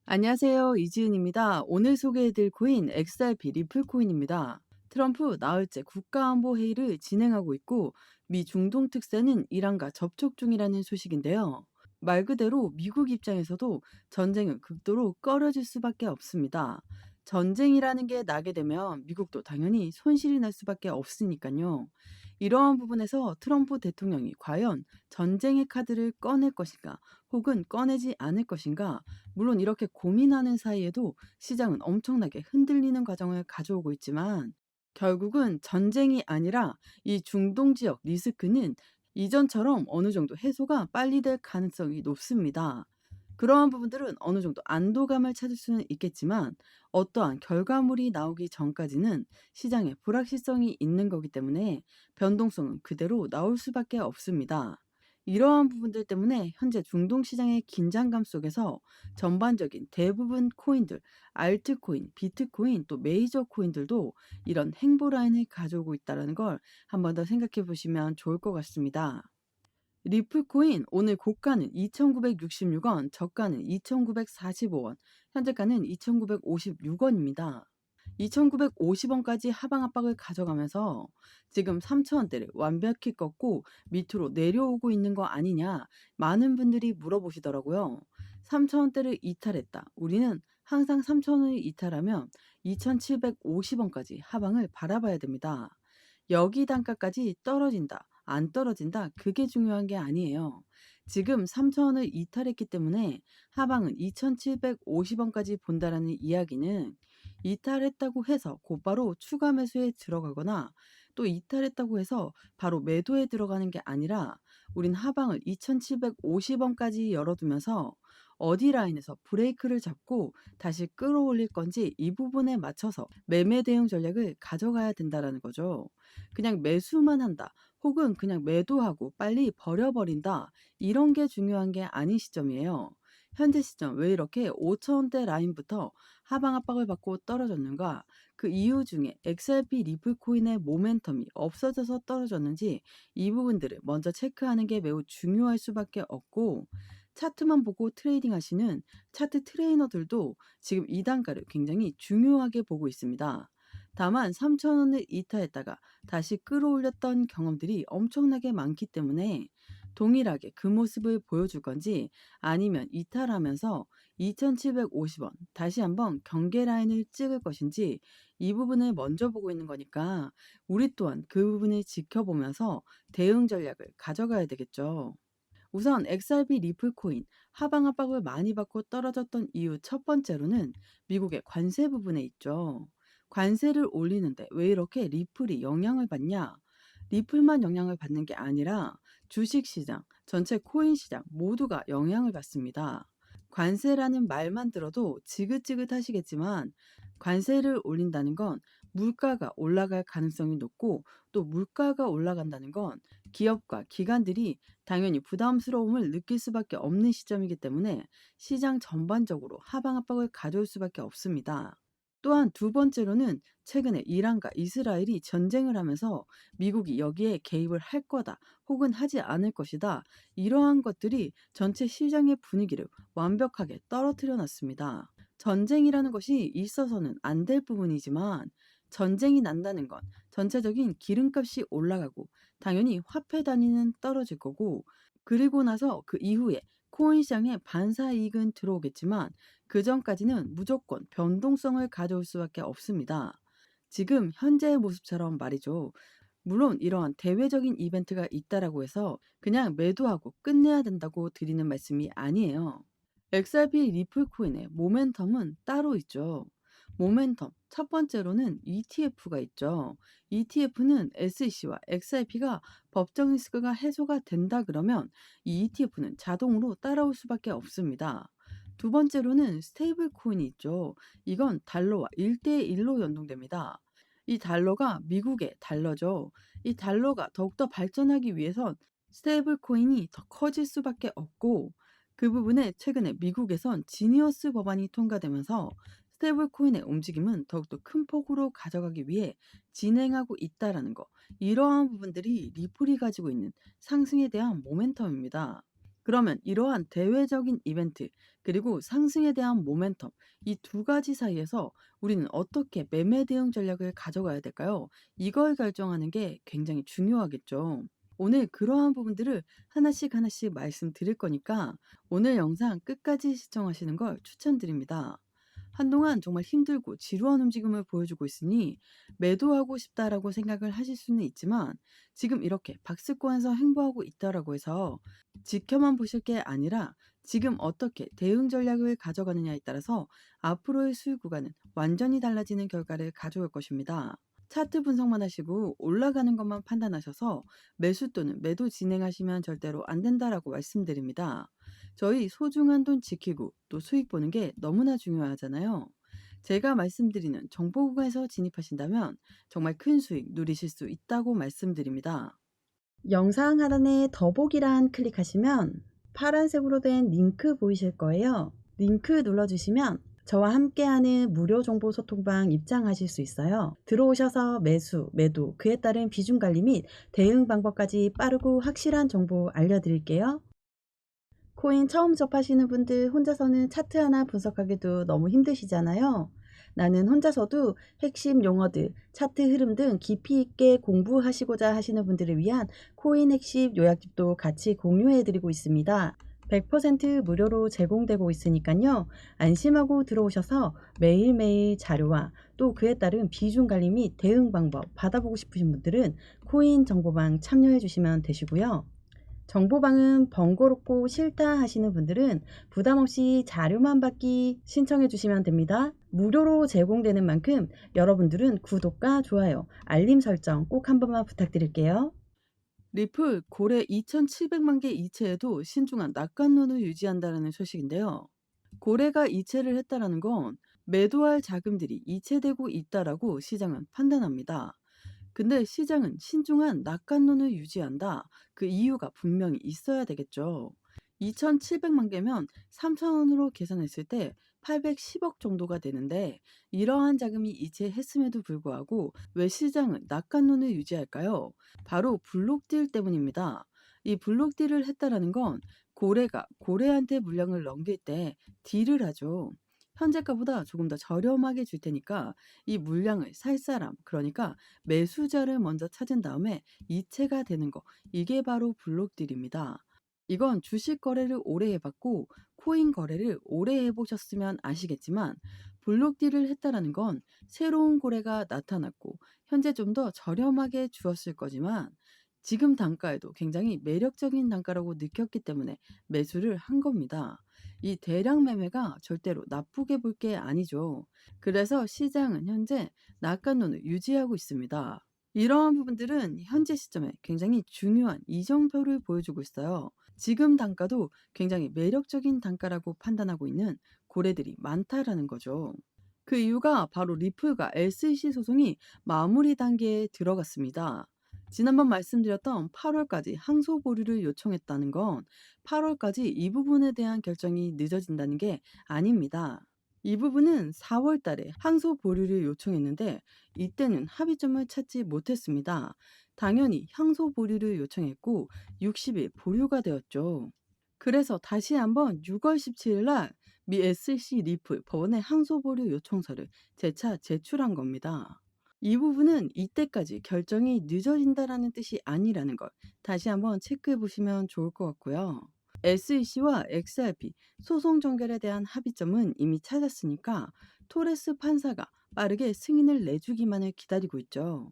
안녕하세요. 이지은입니다. 오늘 소개해드릴 코인 XRP 리플 코인입니다. 트럼프 나흘째 국가안보회의를 진행하고 있고 미 중동 특사는 이란과 접촉 중이라는 소식인데요. 말 그대로 미국 입장에서도 전쟁은 극도로 꺼려질 수밖에 없습니다. 전쟁이라는 게 나게 되면 미국도 당연히 손실이 날 수밖에 없으니까요. 이러한 부분에서 트럼프 대통령이 과연 전쟁의 카드를 꺼낼 것인가 혹은 꺼내지 않을 것인가, 물론 이렇게 고민하는 사이에도 시장은 엄청나게 흔들리는 과정을 가져오고 있지만 결국은 전쟁이 아니라 이 중동 지역 리스크는 이전처럼 어느 정도 해소가 빨리 될 가능성이 높습니다. 그러한 부분들은 어느 정도 안도감을 찾을 수는 있겠지만 어떠한 결과물이 나오기 전까지는 시장에 불확실성이 있는 거기 때문에 변동성은 그대로 나올 수밖에 없습니다. 이러한 부분들 때문에 현재 중동 시장의 긴장감 속에서 전반적인 대부분 코인들, 알트코인, 비트코인, 또 메이저 코인들도 이런 행보 라인을 가져오고 있다는 걸 한 번 더 생각해 보시면 좋을 것 같습니다. 리플코인 오늘 고가는 2,966원, 저가는 2,945원, 현재가는 2,956원입니다. 2,950원까지 하방 압박을 가져가면서 지금 3,000원대를 완벽히 꺾고 밑으로 내려오고 있는 거 아니냐, 많은 분들이 물어보시더라고요. 3,000원대를 이탈했다. 우리는 항상 3,000원을 이탈하면 2,750원까지 하방을 바라봐야 됩니다. 여기 단가까지 떨어진다, 안 떨어진다, 그게 중요한 게 아니에요. 지금 3,000원을 이탈했기 때문에 하방은 2,750원까지 본다라는 이야기는 이탈했다고 해서 곧바로 추가 매수에 들어가거나 또 이탈했다고 해서 바로 매도에 들어가는 게 아니라 우린 하방을 2,750원까지 열어두면서 어디 라인에서 브레이크를 잡고 다시 끌어올릴 건지 이 부분에 맞춰서 매매 대응 전략을 가져가야 된다라는 거죠. 그냥 매수만 한다 혹은 그냥 매도하고 빨리 버려버린다, 이런 게 중요한 게 아닌 시점이에요. 현재 시점 왜 이렇게 5천원대 라인부터 하방 압박을 받고 떨어졌는가? 그 이유 중에 XRP 리플 코인의 모멘텀이 없어져서 떨어졌는지 이 부분들을 먼저 체크하는 게 매우 중요할 수밖에 없고, 차트만 보고 트레이딩 하시는 차트 트레이너들도 지금 이 단가를 굉장히 중요하게 보고 있습니다. 다만 3,000원을 이탈했다가 다시 끌어올렸던 경험들이 엄청나게 많기 때문에 동일하게 그 모습을 보여줄 건지 아니면 이탈하면서 2,750원 다시 한번 경계 라인을 찍을 것인지 이 부분을 먼저 보고 있는 거니까 우리 또한 그 부분을 지켜보면서 대응 전략을 가져가야 되겠죠. 우선 XRP 리플 코인 하방 압박을 많이 받고 떨어졌던 이유 첫 번째로는 미국의 관세 부분에 있죠. 관세를 올리는데 왜 이렇게 리플이 영향을 받냐? 리플만 영향을 받는 게 아니라 주식 시장, 전체 코인 시장 모두가 영향을 받습니다. 관세라는 말만 들어도 지긋지긋하시겠지만 관세를 올린다는 건 물가가 올라갈 가능성이 높고, 또 물가가 올라간다는 건 기업과 기관들이 당연히 부담스러움을 느낄 수밖에 없는 시점이기 때문에 시장 전반적으로 하방 압박을 가져올 수밖에 없습니다. 또한 두 번째로는 최근에 이란과 이스라엘이 전쟁을 하면서 미국이 여기에 개입을 할 거다 혹은 하지 않을 것이다, 이러한 것들이 전체 시장의 분위기를 완벽하게 떨어뜨려 놨습니다. 전쟁이라는 것이 있어서는 안 될 부분이지만 전쟁이 난다는 건 전체적인 기름값이 올라가고 당연히 화폐 단위는 떨어질 거고, 그리고 나서 그 이후에 코인 시장에 반사 이익은 들어오겠지만 그 전까지는 무조건 변동성을 가져올 수밖에 없습니다. 지금 현재의 모습처럼 말이죠. 물론 이러한 대외적인 이벤트가 있다라고 해서 그냥 매도하고 끝내야 된다고 드리는 말씀이 아니에요. XRP 리플 코인의 모멘텀은 따로 있죠. 모멘텀. 첫 번째로는 ETF가 있죠. ETF는 SEC와 XRP가 법정 리스크가 해소가 된다 그러면 이 ETF는 자동으로 따라올 수밖에 없습니다. 두 번째로는 스테이블 코인이 있죠. 이건 달러와 1대1로 연동됩니다. 이 달러가 미국의 달러죠. 이 달러가 더욱더 발전하기 위해선 스테이블 코인이 더 커질 수밖에 없고, 그 부분에 최근에 미국에선 지니어스 법안이 통과되면서 스테이블 코인의 움직임은 더욱더 큰 폭으로 가져가기 위해 진행하고 있다라는 거. 이러한 부분들이 리플이 가지고 있는 상승에 대한 모멘텀입니다. 그러면 이러한 대외적인 이벤트, 그리고 상승에 대한 모멘텀, 이 두 가지 사이에서 우리는 어떻게 매매 대응 전략을 가져가야 될까요? 이걸 결정하는 게 굉장히 중요하겠죠. 오늘 그러한 부분들을 하나씩 하나씩 말씀드릴 거니까 오늘 영상 끝까지 시청하시는 걸 추천드립니다. 한동안 정말 힘들고 지루한 움직임을 보여주고 있으니 매도하고 싶다라고 생각을 하실 수는 있지만, 지금 이렇게 박스권에서 행보하고 있다라고 해서 지켜만 보실 게 아니라 지금 어떻게 대응 전략을 가져가느냐에 따라서 앞으로의 수익 구간은 완전히 달라지는 결과를 가져올 것입니다. 차트 분석만 하시고 올라가는 것만 판단하셔서 매수 또는 매도 진행하시면 절대로 안 된다라고 말씀드립니다. 저희 소중한 돈 지키고 또 수익 보는 게 너무나 중요하잖아요. 제가 말씀드리는 정보 구간에서 진입하신다면 정말 큰 수익 누리실 수 있다고 말씀드립니다. 영상 하단에 더보기란 클릭하시면 파란색으로 된 링크 보이실 거예요. 링크 눌러주시면 저와 함께하는 무료 정보 소통방 입장하실 수 있어요. 들어오셔서 매수, 매도, 그에 따른 비중 관리 및 대응 방법까지 빠르고 확실한 정보 알려드릴게요. 코인 처음 접하시는 분들 혼자서는 차트 하나 분석하기도 너무 힘드시잖아요. 나는 혼자서도 핵심 용어들, 차트 흐름 등 깊이 있게 공부하시고자 하시는 분들을 위한 코인 핵심 요약집도 같이 공유해드리고 있습니다. 100% 무료로 제공되고 있으니까요. 안심하고 들어오셔서 매일매일 자료와 또 그에 따른 비중 관리 및 대응 방법 받아보고 싶으신 분들은 코인 정보방 참여해 주시면 되시고요. 정보방은 번거롭고 싫다 하시는 분들은 부담 없이 자료만 받기 신청해 주시면 됩니다. 무료로 제공되는 만큼 여러분들은 구독과 좋아요, 알림 설정 꼭 한 번만 부탁드릴게요. 리플 고래 2,700만 개 이체에도 신중한 낙관론을 유지한다는 소식인데요. 고래가 이체를 했다라는 건 매도할 자금들이 이체되고 있다라고 시장은 판단합니다. 근데 시장은 신중한 낙관론을 유지한다. 그 이유가 분명히 있어야 되겠죠. 2,700만 개면 3,000원으로 계산했을 때 810억 정도가 되는데, 이러한 자금이 이체했음에도 불구하고 왜 시장은 낙관론을 유지할까요? 바로 블록딜 때문입니다. 이 블록딜을 했다라는 건 고래가 고래한테 물량을 넘길 때 딜을 하죠. 현재가보다 조금 더 저렴하게 줄 테니까 이 물량을 살 사람, 그러니까 매수자를 먼저 찾은 다음에 이체가 되는 거, 이게 바로 블록딜입니다. 이건 주식 거래를 오래 해봤고 코인 거래를 오래 해보셨으면 아시겠지만, 블록딜을 했다라는 건 새로운 거래가 나타났고 현재 좀 더 저렴하게 주었을 거지만 지금 단가에도 굉장히 매력적인 단가라고 느꼈기 때문에 매수를 한 겁니다. 이 대량 매매가 절대로 나쁘게 볼 게 아니죠. 그래서 시장은 현재 낙관론을 유지하고 있습니다. 이러한 부분들은 현재 시점에 굉장히 중요한 이정표를 보여주고 있어요. 지금 단가도 굉장히 매력적인 단가라고 판단하고 있는 고래들이 많다라는 거죠. 그 이유가 바로 리플과 SEC 소송이 마무리 단계에 들어갔습니다. 지난번 말씀드렸던 8월까지 항소 보류를 요청했다는 건 8월까지 이 부분에 대한 결정이 늦어진다는 게 아닙니다. 이 부분은 4월 달에 항소 보류를 요청했는데 이때는 합의점을 찾지 못했습니다. 당연히 항소 보류를 요청했고 60일 보류가 되었죠. 그래서 다시 한번 6월 17일 날 미 SEC 리플 법원에 항소 보류 요청서를 재차 제출한 겁니다. 이 부분은 이때까지 결정이 늦어진다라는 뜻이 아니라는 걸 다시 한번 체크해 보시면 좋을 것 같고요. SEC와 XRP 소송 종결에 대한 합의점은 이미 찾았으니까 토레스 판사가 빠르게 승인을 내주기만을 기다리고 있죠.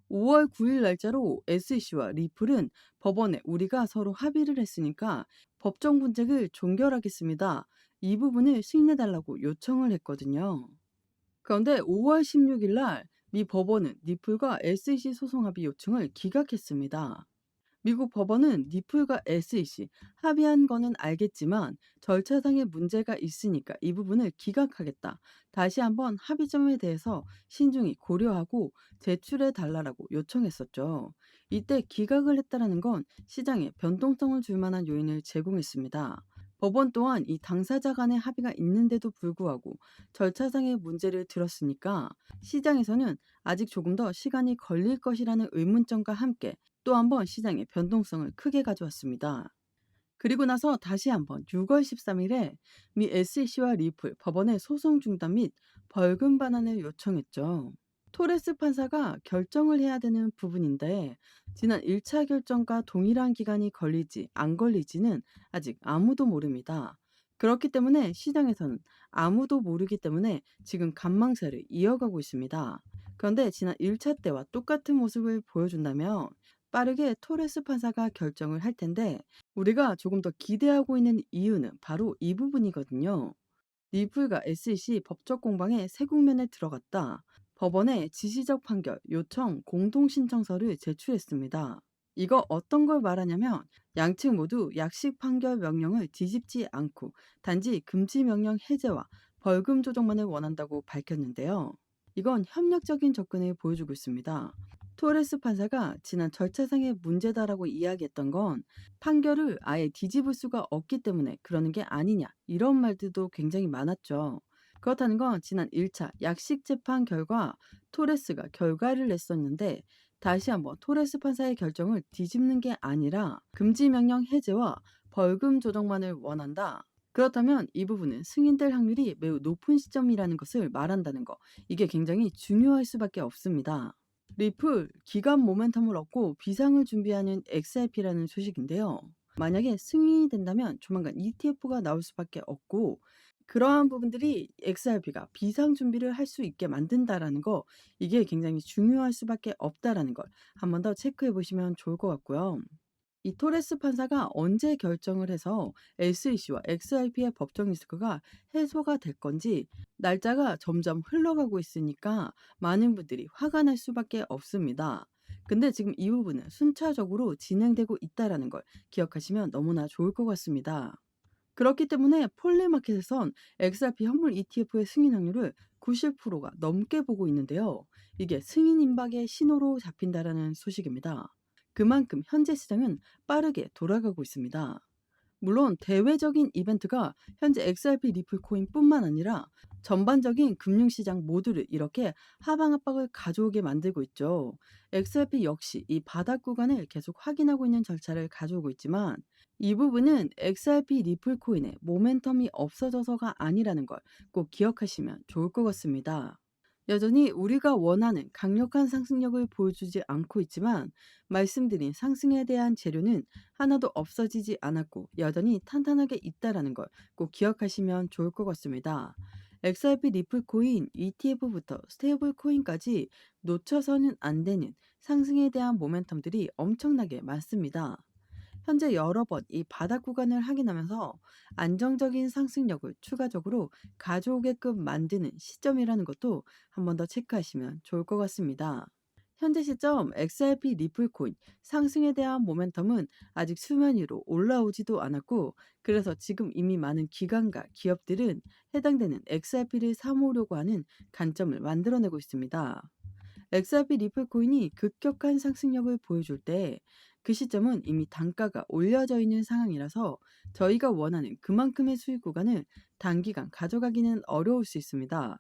5월 9일 날짜로 SEC와 리플은 법원에 우리가 서로 합의를 했으니까 법정 분쟁을 종결하겠습니다. 이 부분을 승인해달라고 요청을 했거든요. 그런데 5월 16일 날 미 법원은 리플과 SEC 소송 합의 요청을 기각했습니다. 미국 법원은 리플과 SEC 합의한 거는 알겠지만 절차상의 문제가 있으니까 이 부분을 기각하겠다. 다시 한번 합의점에 대해서 신중히 고려하고 제출해 달라고 요청했었죠. 이때 기각을 했다라는 건 시장에 변동성을 줄 만한 요인을 제공했습니다. 법원 또한 이 당사자 간의 합의가 있는데도 불구하고 절차상의 문제를 들었으니까 시장에서는 아직 조금 더 시간이 걸릴 것이라는 의문점과 함께 또 한 번 시장의 변동성을 크게 가져왔습니다. 그리고 나서 다시 한번 6월 13일에 미 SEC와 리플 법원에 소송 중단 및 벌금 반환을 요청했죠. 토레스 판사가 결정을 해야 되는 부분인데 지난 1차 결정과 동일한 기간이 걸릴지 안 걸릴지는 아직 아무도 모릅니다. 그렇기 때문에 시장에서는 아무도 모르기 때문에 지금 관망세를 이어가고 있습니다. 그런데 지난 1차 때와 똑같은 모습을 보여준다면 빠르게 토레스 판사가 결정을 할 텐데 우리가 조금 더 기대하고 있는 이유는 바로 이 부분이거든요. 리플과 SEC 법적 공방에 새 국면에 들어갔다. 법원에 지시적 판결 요청 공동 신청서를 제출했습니다. 이거 어떤 걸 말하냐면 양측 모두 약식 판결 명령을 뒤집지 않고 단지 금지 명령 해제와 벌금 조정만을 원한다고 밝혔는데요. 이건 협력적인 접근을 보여주고 있습니다. 토레스 판사가 지난 절차상의 문제다라고 이야기했던 건 판결을 아예 뒤집을 수가 없기 때문에 그러는 게 아니냐 이런 말들도 굉장히 많았죠. 그렇다는 건 지난 1차 약식 재판 결과 토레스가 결과를 냈었는데 다시 한번 토레스 판사의 결정을 뒤집는 게 아니라 금지 명령 해제와 벌금 조정만을 원한다. 그렇다면 이 부분은 승인될 확률이 매우 높은 시점이라는 것을 말한다는 거. 이게 굉장히 중요할 수밖에 없습니다. 리플 기간 모멘텀을 얻고 비상을 준비하는 XRP라는 소식인데요. 만약에 승인이 된다면 조만간 ETF가 나올 수밖에 없고 그러한 부분들이 XRP가 비상 준비를 할 수 있게 만든다라는 거 이게 굉장히 중요할 수밖에 없다라는 걸 한 번 더 체크해 보시면 좋을 것 같고요. 이 토레스 판사가 언제 결정을 해서 SEC와 XRP의 법정 리스크가 해소가 될 건지 날짜가 점점 흘러가고 있으니까 많은 분들이 화가 날 수밖에 없습니다. 근데 지금 이 부분은 순차적으로 진행되고 있다라는 걸 기억하시면 너무나 좋을 것 같습니다. 그렇기 때문에 폴리마켓에선 XRP 현물 ETF의 승인 확률을 90%가 넘게 보고 있는데요. 이게 승인 임박의 신호로 잡힌다라는 소식입니다. 그만큼 현재 시장은 빠르게 돌아가고 있습니다. 물론 대외적인 이벤트가 현재 XRP 리플 코인뿐만 아니라 전반적인 금융시장 모두를 이렇게 하방 압박을 가져오게 만들고 있죠. XRP 역시 이 바닥 구간을 계속 확인하고 있는 절차를 가져오고 있지만 이 부분은 XRP 리플 코인의 모멘텀이 없어져서가 아니라는 걸 꼭 기억하시면 좋을 것 같습니다. 여전히 우리가 원하는 강력한 상승력을 보여주지 않고 있지만 말씀드린 상승에 대한 재료는 하나도 없어지지 않았고 여전히 탄탄하게 있다라는 걸 꼭 기억하시면 좋을 것 같습니다. XRP 리플 코인, ETF부터 스테이블 코인까지 놓쳐서는 안 되는 상승에 대한 모멘텀들이 엄청나게 많습니다. 현재 여러 번 이 바닥 구간을 확인하면서 안정적인 상승력을 추가적으로 가져오게끔 만드는 시점이라는 것도 한 번 더 체크하시면 좋을 것 같습니다. 현재 시점 XRP 리플 코인 상승에 대한 모멘텀은 아직 수면 위로 올라오지도 않았고 그래서 지금 이미 많은 기관과 기업들은 해당되는 XRP를 사모으려고 하는 관점을 만들어내고 있습니다. XRP 리플 코인이 급격한 상승력을 보여줄 때 그 시점은 이미 단가가 올려져 있는 상황이라서 저희가 원하는 그만큼의 수익 구간을 단기간 가져가기는 어려울 수 있습니다.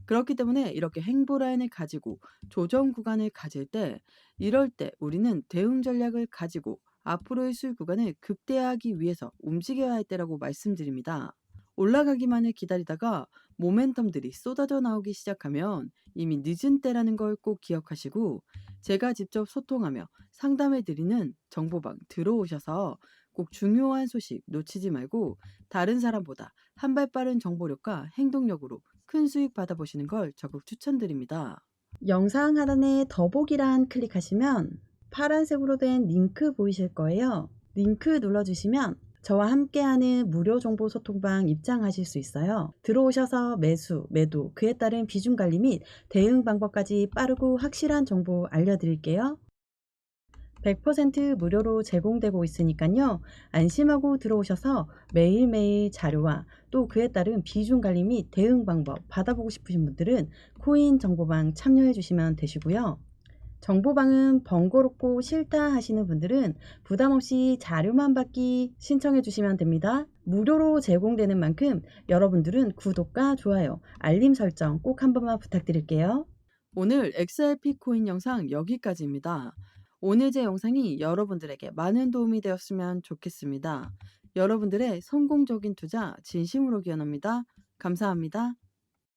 그렇기 때문에 이렇게 행보 라인을 가지고 조정 구간을 가질 때 이럴 때 우리는 대응 전략을 가지고 앞으로의 수익 구간을 극대화하기 위해서 움직여야 할 때라고 말씀드립니다. 올라가기만을 기다리다가 모멘텀들이 쏟아져 나오기 시작하면 이미 늦은 때라는 걸 꼭 기억하시고 제가 직접 소통하며 상담해 드리는 정보방 들어오셔서 꼭 중요한 소식 놓치지 말고 다른 사람보다 한 발 빠른 정보력과 행동력으로 큰 수익 받아보시는 걸 적극 추천드립니다. 영상 하단에 더보기란 클릭하시면 파란색으로 된 링크 보이실 거예요. 링크 눌러주시면 저와 함께하는 무료 정보 소통방 입장하실 수 있어요. 들어오셔서 매수, 매도, 그에 따른 비중 관리 및 대응 방법까지 빠르고 확실한 정보 알려드릴게요. 100% 무료로 제공되고 있으니까요. 안심하고 들어오셔서 매일매일 자료와 또 그에 따른 비중 관리 및 대응 방법 받아보고 싶으신 분들은 코인 정보방 참여해 주시면 되시고요. 정보방은 번거롭고 싫다 하시는 분들은 부담없이 자료만 받기 신청해 주시면 됩니다. 무료로 제공되는 만큼 여러분들은 구독과 좋아요, 알림 설정 꼭 한 번만 부탁드릴게요. 오늘 XRP 코인 영상 여기까지입니다. 오늘 제 영상이 여러분들에게 많은 도움이 되었으면 좋겠습니다. 여러분들의 성공적인 투자 진심으로 기원합니다. 감사합니다.